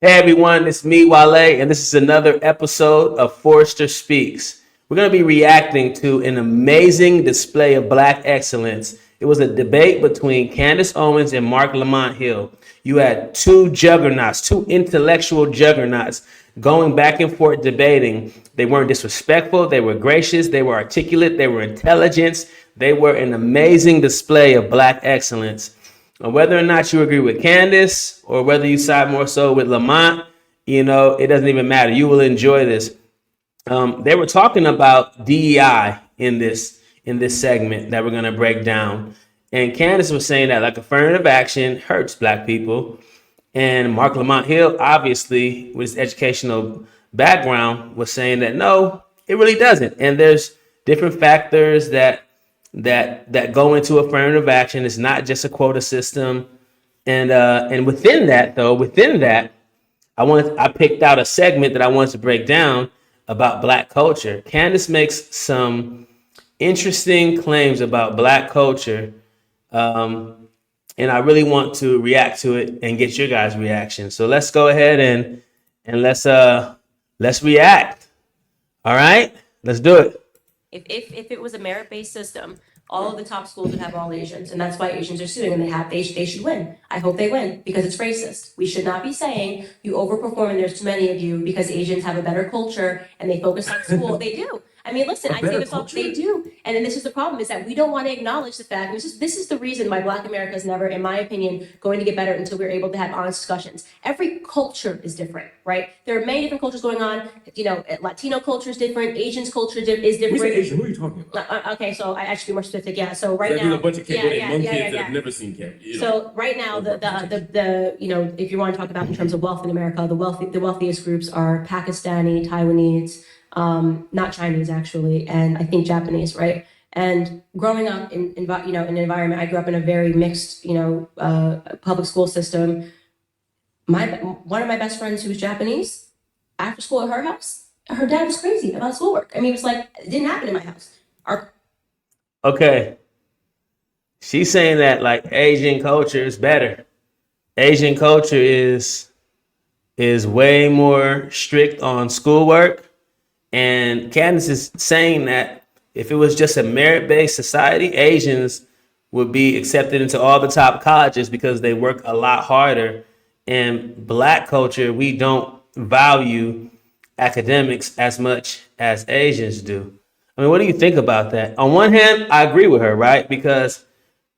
Hey everyone, it's me, Wale, and this is another episode of Forrester Speaks. We're going to be reacting to an amazing display of Black excellence. It was a debate between Candace Owens and Marc Lamont Hill. You had two juggernauts, two intellectual juggernauts going back and forth debating. They weren't disrespectful, they were gracious, they were articulate, they were intelligent. They were an amazing display of Black excellence. Whether or not you agree with Candace or whether you side more so with Lamont, it doesn't even matter. You will enjoy this. They were talking about DEI in this segment that we're going to break down. And Candace was saying that like affirmative action hurts Black people. And Marc Lamont Hill, obviously, with his educational background, was saying that no, it really doesn't. And there's different factors that go into affirmative action. It's not just a quota system. And within that, I picked out a segment that I wanted to break down about Black culture. Candace makes some interesting claims about Black culture. And I really want to react to it and get your guys' reaction. So let's go ahead and let's react. All right, let's do it. If it was a merit-based system, all of the top schools would have all Asians, and that's why Asians are suing, and they should win. I hope they win because it's racist. We should not be saying you overperform and there's too many of you because Asians have a better culture and they focus on school. They do. I mean, listen, I say this all, they do. And then this is the problem, is that we don't want to acknowledge the fact. This is the reason why Black America is never, in my opinion, going to get better until we're able to have honest discussions. Every culture is different, right? There are many different cultures going on. Latino culture is different. Asians culture is different. Who's Asian? Who are you talking about? Okay, so I should be more specific. Yeah, so right now. There's a bunch of kids that have never seen camp. So right now, if you want to talk about in terms of wealth in America, the wealthiest groups are Pakistani, Taiwanese, not Chinese actually, and I think Japanese, right? And growing up in an environment, I grew up in a very mixed, public school system. One of my best friends who was Japanese, after school at her house, her dad was crazy about schoolwork. I mean, it was like, it didn't happen in my house. Okay. She's saying that like Asian culture is better. Asian culture is way more strict on schoolwork. And Candace is saying that if it was just a merit-based society, Asians would be accepted into all the top colleges because they work a lot harder. And Black culture, we don't value academics as much as Asians do. I mean, what do you think about that? On one hand, I agree with her, right? Because,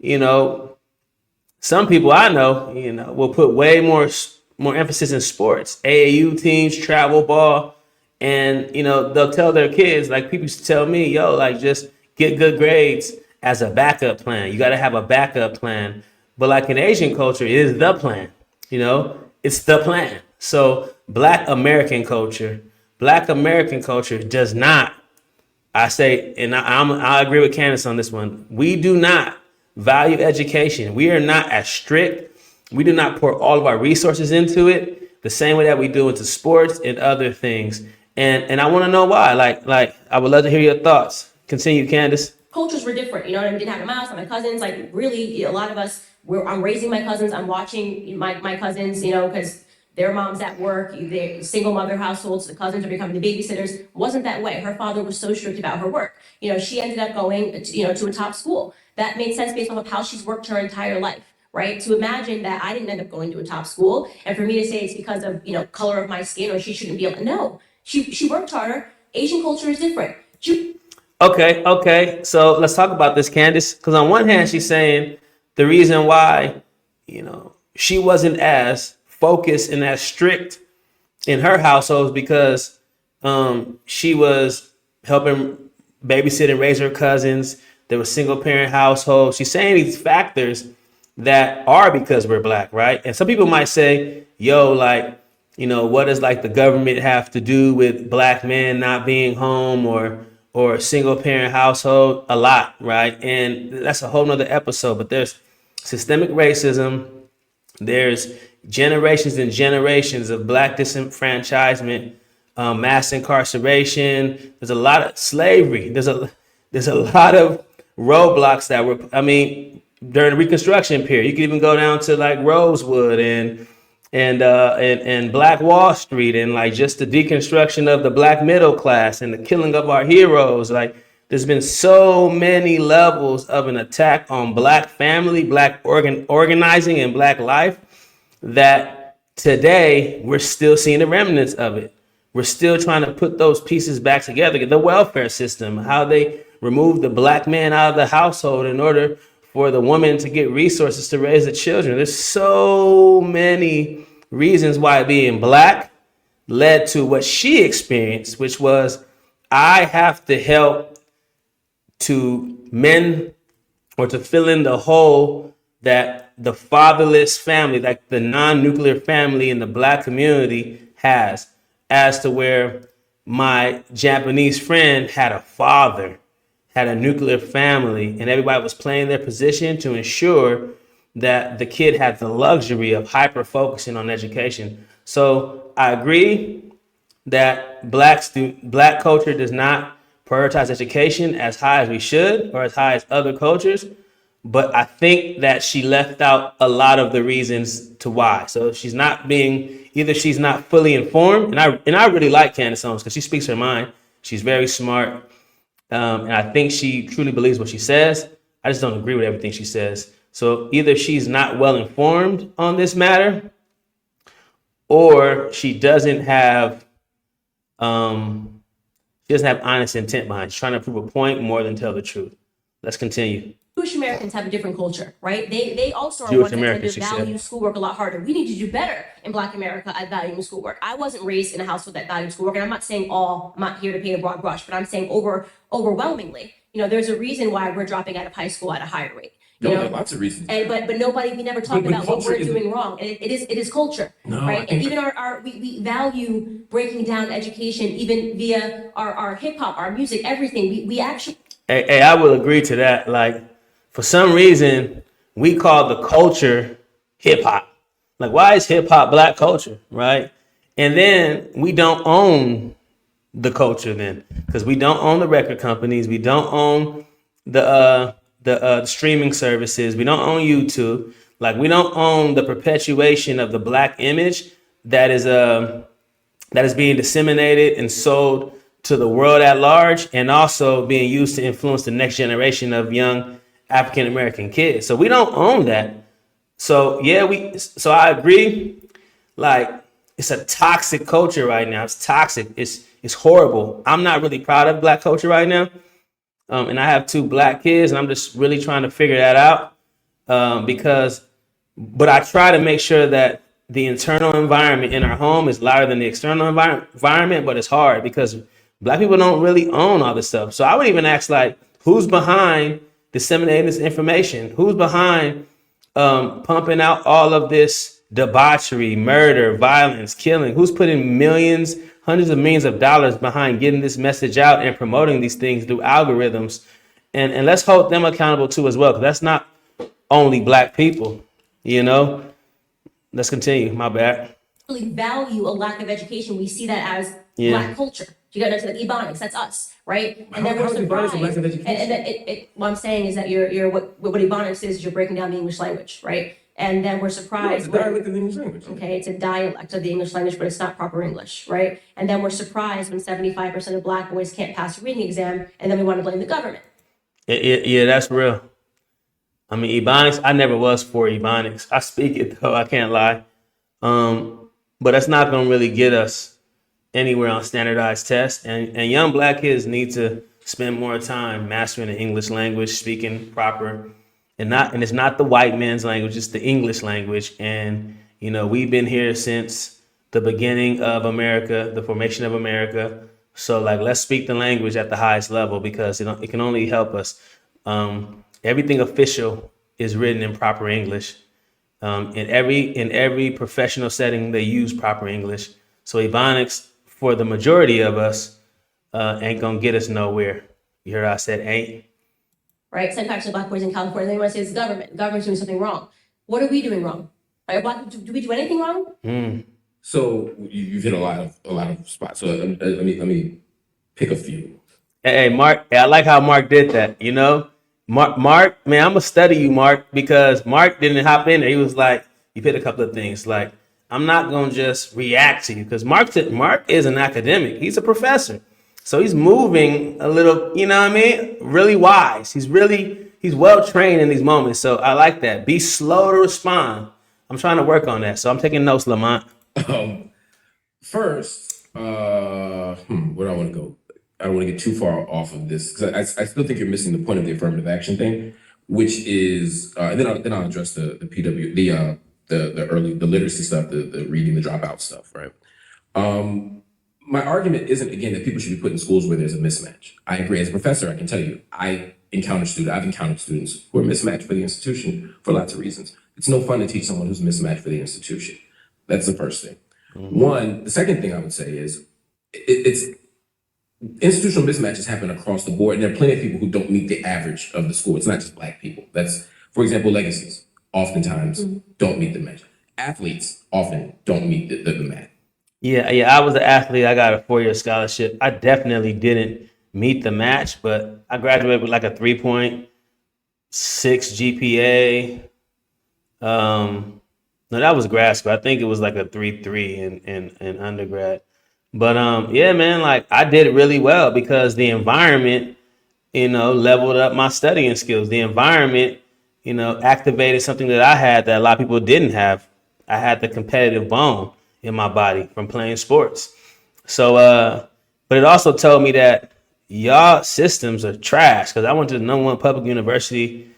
some people I know, will put way more emphasis in sports, AAU teams, travel ball. And, they'll tell their kids, like people used to tell me, just get good grades as a backup plan. You got to have a backup plan. But like in Asian culture, it is the plan, it's the plan. So Black American culture does not, I say, and I agree with Candace on this one. We do not value education. We are not as strict. We do not pour all of our resources into it the same way that we do into sports and other things. And I want to know why. Like I would love to hear your thoughts. Continue, Candace. Cultures were different. I didn't have my house, my cousins. Like really, a lot of us. I'm raising my cousins. I'm watching my cousins. Because their mom's at work. They're single mother households. The cousins are becoming the babysitters. Wasn't that way. Her father was so strict about her work. She ended up going to a top school. That made sense based on how she's worked her entire life. Right? To imagine that I didn't end up going to a top school, and for me to say it's because of color of my skin or she shouldn't be able to know. She worked harder. Asian culture is different. Okay. So let's talk about this, Candace. Because on one hand, she's saying the reason why, she wasn't as focused and as strict in her household is because she was helping babysit and raise her cousins. There was single parent household. She's saying these factors that are because we're Black, right? And some people might say, what does like the government have to do with Black men not being home or single parent household? A lot, right? And that's a whole nother episode, but there's systemic racism. There's generations and generations of Black disenfranchisement, mass incarceration. There's a lot of slavery. There's a lot of roadblocks that were, during the Reconstruction period. You can even go down to like Rosewood and and Black Wall Street, and like just the deconstruction of the black middle class and the killing of our heroes. Like there's been so many levels of an attack on black family, black organizing, and black life that today we're still seeing the remnants of it. We're still trying to put those pieces back together. The welfare system, how they removed the black man out of the household in order for the woman to get resources to raise the children. There's so many reasons why being black led to what she experienced, which was I have to help to mend or to fill in the hole that the fatherless family, like the non-nuclear family in the black community has, as to where my Japanese friend had a father, had a nuclear family, and everybody was playing their position to ensure that the kid had the luxury of hyper focusing on education. So I agree that black culture does not prioritize education as high as we should or as high as other cultures. But I think that she left out a lot of the reasons to why. So she's not fully informed, and I really like Candace Owens because she speaks her mind. She's very smart, and I think she truly believes what she says. I just don't agree with everything she says. So either she's not well informed on this matter, or she doesn't have honest intent behind it. She's trying to prove a point more than tell the truth. Let's continue. Jewish Americans have a different culture, right? They also are Jewish ones that tend Americans, to she value said. schoolwork a lot harder. We need to do better in Black America at valuing schoolwork. I wasn't raised in a household that valued schoolwork, and I'm not saying all. I'm not here to paint a broad brush, but I'm saying overwhelmingly. There's a reason why we're dropping out of high school at a higher rate. There are lots of reasons. And but we never talk But about what culture we're doing wrong. And it is culture, No, I right? And think- even we value breaking down education even via our hip hop, our music, everything. We actually. Hey, I will agree to that. Like, for some reason, we call the culture hip hop. Like, why is hip hop black culture, right? And then we don't own the culture then, because we don't own the record companies, we don't own the streaming services, we don't own YouTube. Like, we don't own the perpetuation of the black image that is being disseminated and sold to the world at large, and also being used to influence the next generation of young African American kids. So we don't own that. So so I agree. Like, it's a toxic culture right now. It's toxic. It's horrible. I'm not really proud of black culture right now. And I have 2 black kids, and I'm just really trying to figure that out. But I try to make sure that the internal environment in our home is louder than the external environment, but it's hard because black people don't really own all this stuff. So I would even ask, like, who's behind disseminating this information? Who's behind pumping out all of this debauchery, murder, violence, killing? Who's putting millions, hundreds of millions of dollars behind getting this message out and promoting these things through algorithms? And let's hold them accountable too as well, because that's not only black people, Let's continue. My bad. Really value a lack of education. We see that as Yeah. Black culture. You got to understand, like Ebonics, that's us, right? And then How we're is Ebonics a surprised. lack of education? And then what I'm saying is that you're what Ebonics is, you're breaking down the English language, right? And then we're No, it's surprised. a dialect of the English language. Okay, it's a dialect of the English language, but it's not proper English, right? And then we're surprised when 75% of Black boys can't pass a reading exam, and then we want to blame the government. Yeah, that's real. I mean, Ebonics, I never was for Ebonics. I speak it though, I can't lie. But that's not going to really get us anywhere on standardized tests. And young black kids need to spend more time mastering the English language, speaking proper, and it's not the white man's language, it's the English language. And, we've been here since the beginning of America, the formation of America. So, like, let's speak the language at the highest level, because it can only help us. Everything official is written in proper English. In every professional setting, they use proper English. So Ebonics, for the majority of us, ain't gonna get us nowhere. You heard I said ain't. Right? 75% of Black boys in California, they want to say it's the government. The government's doing something wrong. What are we doing wrong? Right? Do we do anything wrong? So you've hit a lot of spots. So let me pick a few. Hey, Mark, I like how Mark did that, Mark, man, I'm gonna study you, Mark, because Mark didn't hop in there. He was like, you hit a couple of things. Like, I'm not going to just react to you because Mark is an academic. He's a professor. So he's moving a little, you know what I mean? Really wise. He's well trained in these moments. So I like that. Be slow to respond. I'm trying to work on that. So I'm taking notes, Lamont. First, where do I want to go? I don't want to get too far off of this because I still think you're missing the point of the affirmative action thing, which is, and then I'll address the PW, the literacy stuff, the reading, the dropout stuff, right? My argument isn't, again, that people should be put in schools where there's a mismatch. I agree. As a professor, I can tell you, I've encountered students who are mismatched for the institution for lots of reasons. It's no fun to teach someone who's mismatched for the institution. That's the first thing. The second thing I would say is it's institutional mismatches happen across the board, and there are plenty of people who don't meet the average of the school. It's not just Black people. That's, for example, legacies oftentimes don't meet the match. Athletes often don't meet the match. Yeah. I was an athlete. I got a 4-year scholarship. I definitely didn't meet the match, but I graduated with like a 3.6 GPA. No, that was grad school. I think it was like a 3.3 in undergrad. But yeah, man, like I did really well because the environment, leveled up my studying skills. The environment, activated something that I had that a lot of people didn't have. I had the competitive bone in my body from playing sports. So, but it also told me that y'all systems are trash because I went to the #1 public university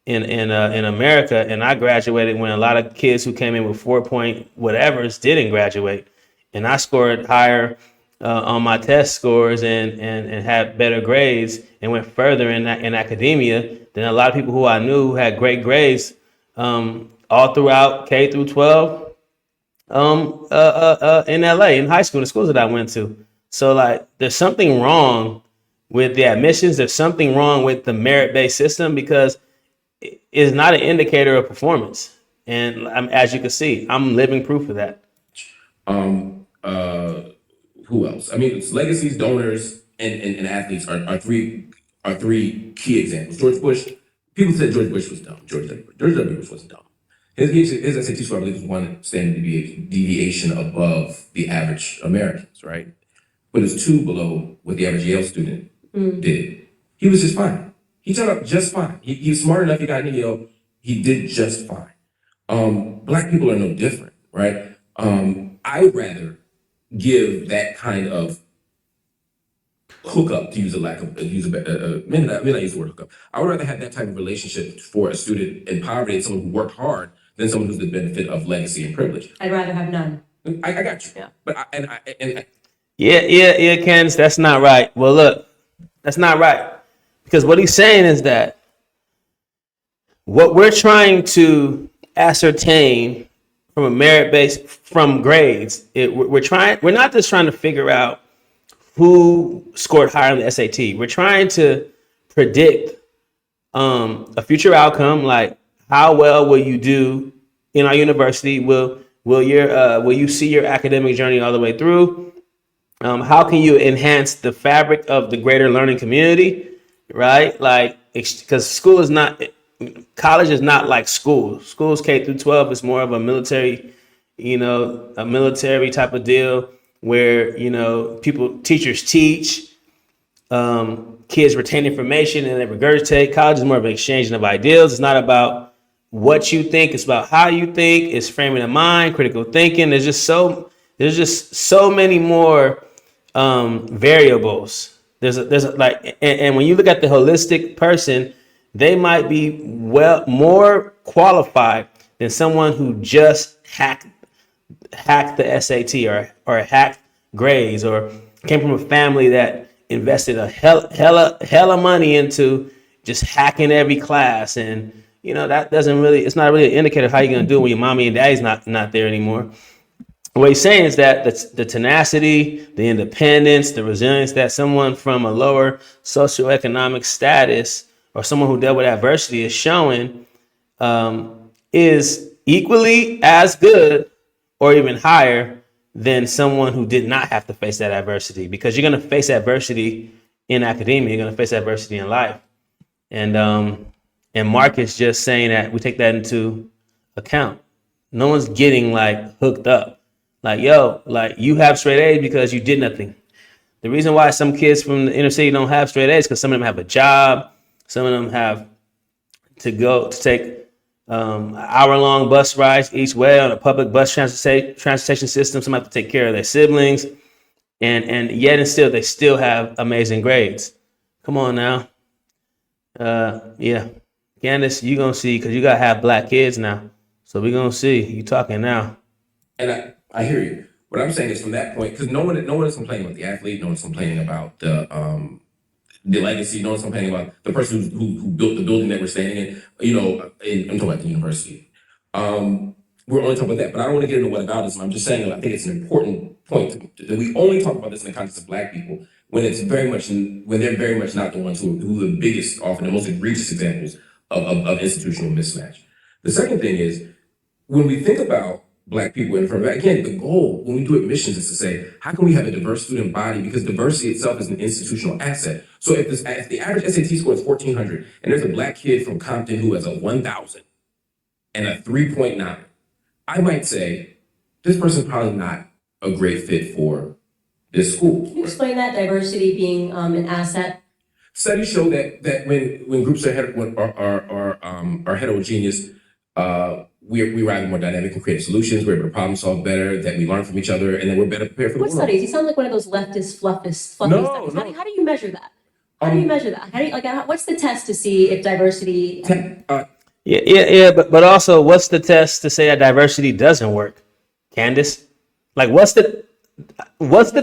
in America, and I graduated when a lot of kids who came in with 4 point whatevers didn't graduate, and I scored higher on my test scores and had better grades and went further in academia than a lot of people who I knew who had great grades all throughout K through 12 in LA in high school, the schools that I went to. So like, there's something wrong with the admissions. There's something wrong with the merit-based system because it's not an indicator of performance. And as you can see, I'm living proof of that. Who else? I mean, it's legacies, donors, and athletes are three key examples. George Bush. People said George Bush was dumb. George W. Bush wasn't dumb. His SAT score, I believe, was one standard deviation above the average Americans, right? But it's 2 below what the average Yale student did. He was just fine. He turned out just fine. He was smart enough. He got into Yale. He did just fine. Black people are no different, right? I would rather give that kind of hookup, to use a lack of use a may not use the word hookup. I would rather have that type of relationship for a student in poverty and someone who worked hard than someone who's the benefit of legacy and privilege. I'd rather have none. I got you. Yeah. But Yeah, Candace, that's not right. Well, look, that's not right. Because what he's saying is that what we're trying to ascertain from a merit base, from grades, we're not just trying to figure out who scored higher on the SAT. We're trying to predict a future outcome, like how well will you do in our university? Will you see your academic journey all the way through? How can you enhance the fabric of the greater learning community, right? Like, because college is not like school. School's K through 12 is more of a military, a military type of deal where, teachers teach, kids retain information and they regurgitate. College is more of an exchange of ideals. It's not about what you think. It's about how you think. It's framing of mind, critical thinking. There's just so many more variables. And when you look at the holistic person, they might be more qualified than someone who just hacked the SAT or hacked grades or came from a family that invested a hella money into just hacking every class. And that it's not really an indicator of how you're gonna do it when your mommy and daddy's not there anymore. What he's saying is that the tenacity, the independence, the resilience that someone from a lower socioeconomic status or someone who dealt with adversity is showing is equally as good or even higher than someone who did not have to face that adversity, because you're going to face adversity in academia, you're going to face adversity in life. And Mark is just saying that we take that into account. No one's getting like hooked up. Like, yo, like you have straight A's because you did nothing. The reason why some kids from the inner city don't have straight A's because some of them have a job, some of them have to go to take hour-long bus rides each way on a public bus transportation system. Some have to take care of their siblings, and yet and still they still have amazing grades. Come on now, yeah, Candace, you gonna see because you gotta have black kids now. So we gonna see. You talking now? And I hear you. What I'm saying is from that point, because no one is complaining about the athlete, no one's complaining about the legacy, no one's complaining about the person who built the building that we're standing in. I'm talking about the university. We're only talking about that, but I don't want to get into whataboutism. I'm just saying I think it's an important point that we only talk about this in the context of Black people when they're very much not the ones who are the biggest, often the most egregious examples of institutional mismatch. The second thing is when we think about Black people in front of it, again, the goal when we do admissions is to say, how can we have a diverse student body? Because diversity itself is an institutional asset. So if the average SAT score is 1,400 and there's a Black kid from Compton who has a 1,000 and a 3.9, I might say, this person's probably not a great fit for this school. Can you explain that diversity being an asset? Studies show that when groups are heterogeneous, we're either more dynamic and creative solutions, we're able to problem solve better, that we learn from each other, and then we're better prepared for the What world. studies? You sound like one of those leftist, fluffy studies. No. How do you measure that? How do you measure that? What's the test to see if diversity? Yeah. But also, what's the test to say that diversity doesn't work, Candace? Like, what's the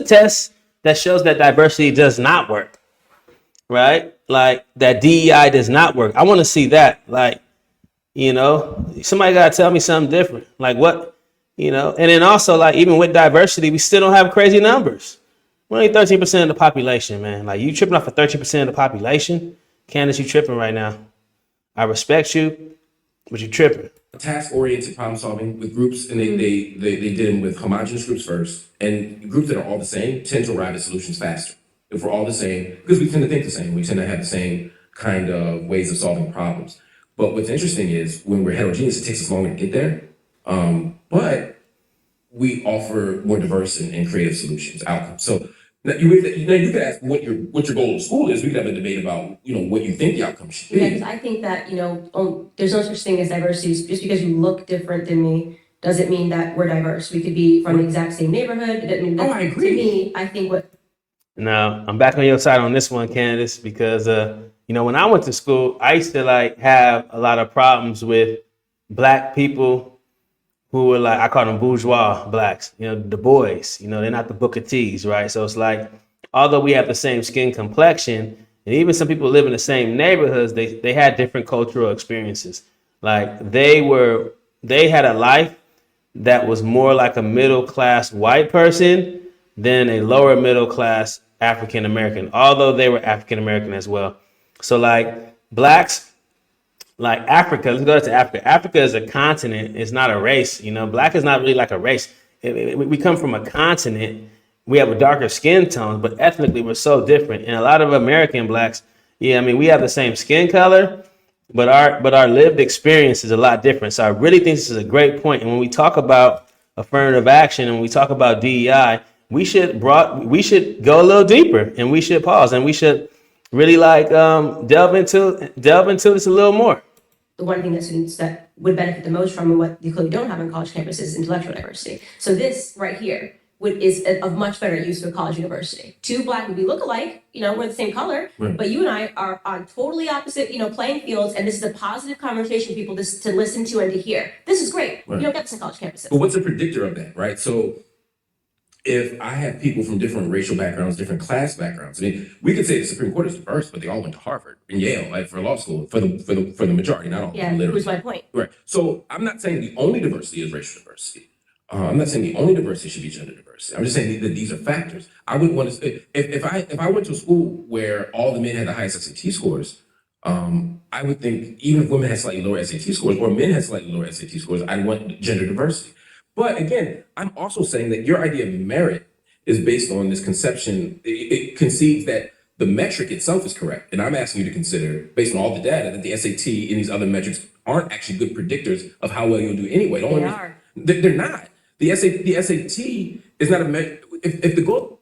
test that shows that diversity does not work? Right? Like that DEI does not work. I want to see that. Like, somebody got to tell me something different. Like what, and then also like even with diversity, we still don't have crazy numbers. We're only 13% of the population, man. Like you tripping off of 13% of the population. Candace, you tripping right now. I respect you, but you tripping. Task-oriented problem solving with groups, and they did them with homogenous groups first, and groups that are all the same tend to arrive at solutions faster. If we're all the same, because we tend to think the same, we tend to have the same kind of ways of solving problems. But what's interesting is when we're heterogeneous, it takes us longer to get there. But we offer more diverse and creative solutions, outcomes. So now you could ask what your goal of school is. We could have a debate about what you think the outcome should be. Yeah, because I think that there's no such thing as diversity. Just because you look different than me doesn't mean that we're diverse. We could be from the exact same neighborhood. It doesn't mean that. I agree. To me, I think what. No, I'm back on your side on this one, Candace, because when I went to school, I used to like have a lot of problems with Black people who were like, I call them bourgeois Blacks, the boys, they're not the Booker T's, right? So it's like, although we have the same skin complexion, and even some people live in the same neighborhoods, they had different cultural experiences. Like they had a life that was more like a middle class white person than a lower middle class African American, although they were African American as well. So like Blacks, like Africa, let's go to Africa. Africa is a continent, it's not a race. Black is not really like a race. We come from a continent. We have a darker skin tone, but ethnically we're so different. And a lot of American Blacks, we have the same skin color, but our lived experience is a lot different. So I really think this is a great point. And when we talk about affirmative action and we talk about DEI, we should go a little deeper, and we should pause, and we should really like delve into this a little more. The one thing that students that would benefit the most from and what you clearly don't have on college campus is intellectual diversity. So this right here is a much better use for a college university. Two Black would be look-alike, we're the same color, right. But you and I are on totally opposite, playing fields, and this is a positive conversation for people to listen to and to hear. This is great. Right. You don't get this in college campuses. But what's a predictor of that, right? So if I have people from different racial backgrounds, different class backgrounds, we could say the Supreme Court is diverse, but they all went to Harvard and Yale, like for law school, for the majority, not all. Yeah, literally. Who's my point? Right. So I'm not saying the only diversity is racial diversity. I'm not saying the only diversity should be gender diversity. I'm just saying that these are factors. I wouldn't want to. If I went to a school where all the men had the highest SAT scores, I would think even if women had slightly lower SAT scores or men had slightly lower SAT scores, I'd want gender diversity. But again, I'm also saying that your idea of merit is based on this conception. It concedes that the metric itself is correct. And I'm asking you to consider, based on all the data, that the SAT and these other metrics aren't actually good predictors of how well you'll do anyway. They are. They're not. The SAT is not a if the goal.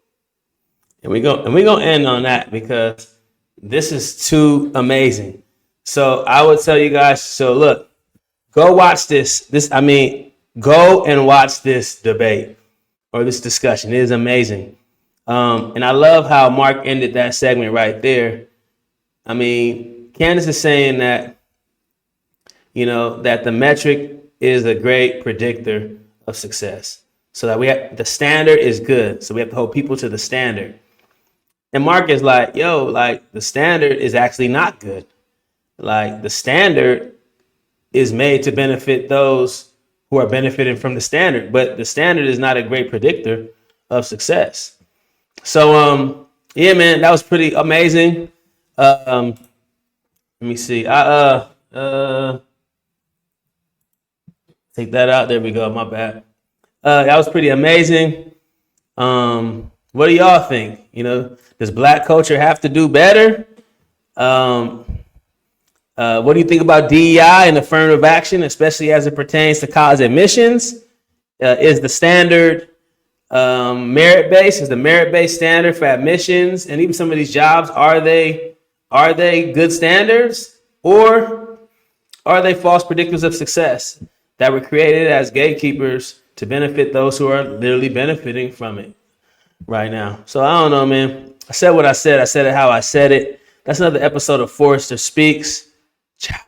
And we're gonna end on that because this is too amazing. So I would tell you guys, so look, go watch this. Go and watch this debate or this discussion. It is amazing. And I love how Mark ended that segment right there. I mean, Candace is saying that, that the metric is a great predictor of success. So that the standard is good. So we have to hold people to the standard. And Mark is like, yo, like the standard is actually not good. Like the standard is made to benefit those who are benefiting from the standard, but the standard is not a great predictor of success. So, yeah, man, that was pretty amazing. Let me see. Take that out. There we go. My bad. That was pretty amazing. What do y'all think? Does Black culture have to do better? What do you think about DEI and affirmative action, especially as it pertains to college admissions? Is the standard merit-based? Is the merit-based standard for admissions and even some of these jobs, are they good standards, or are they false predictors of success that were created as gatekeepers to benefit those who are literally benefiting from it right now? So I don't know, man. I said what I said. I said it how I said it. That's another episode of Forrester Speaks. Ciao.